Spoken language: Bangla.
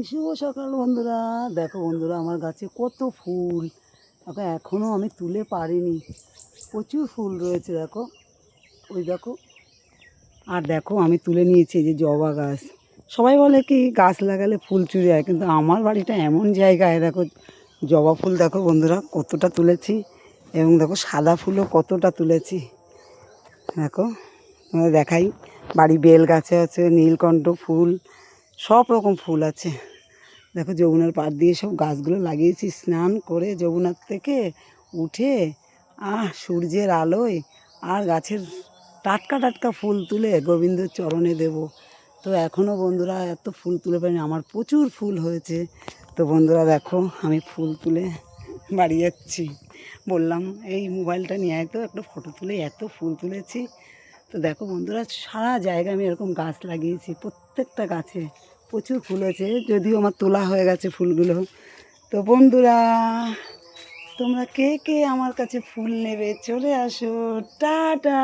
শুভ সকাল বন্ধুরা। দেখো বন্ধুরা, আমার গাছে কত ফুল। দেখো এখনও আমি তুলে পারিনি, প্রচুর ফুল রয়েছে। দেখো, ওই দেখো। আর দেখো আমি তুলে নিয়েছি এই যে জবা গাছ। সবাই বলে কি গাছ লাগালে ফুল চুরি হয়, কিন্তু আমার বাড়িটা এমন জায়গায়, দেখো জবা ফুল দেখো বন্ধুরা কতটা তুলেছি, এবং দেখো সাদা ফুলও কতটা তুলেছি। দেখো তোমাদের দেখাই, বাড়ি বেল গাছে আছে, নীলকণ্ঠ ফুল, সব রকম ফুল আছে। দেখো যমুনার পাড় দিয়ে সব গাছগুলো লাগিয়েছি। স্নান করে যমুনার থেকে উঠে সূর্যের আলোয় আর গাছের টাটকা টাটকা ফুল তুলে গোবিন্দর চরণে দেব। তো এখনও বন্ধুরা এত ফুল তুলে পারিনি, আমার প্রচুর ফুল হয়েছে। তো বন্ধুরা দেখো আমি ফুল তুলে বাড়ি যাচ্ছি। বললাম এই মোবাইলটা নিয়ে আয় তো একটা ফটো তুলে, এত ফুল তুলেছি। তো দেখো বন্ধুরা, সারা জায়গায় আমি এরকম গাছ লাগিয়েছি, প্রত্যেকটা গাছে প্রচুর ফুল আছে, যদিও আমার তোলা হয়ে গেছে ফুলগুলো। তো বন্ধুরা, তোমরা কে কে আমার কাছে ফুল নেবে চলে আসো। টাটা।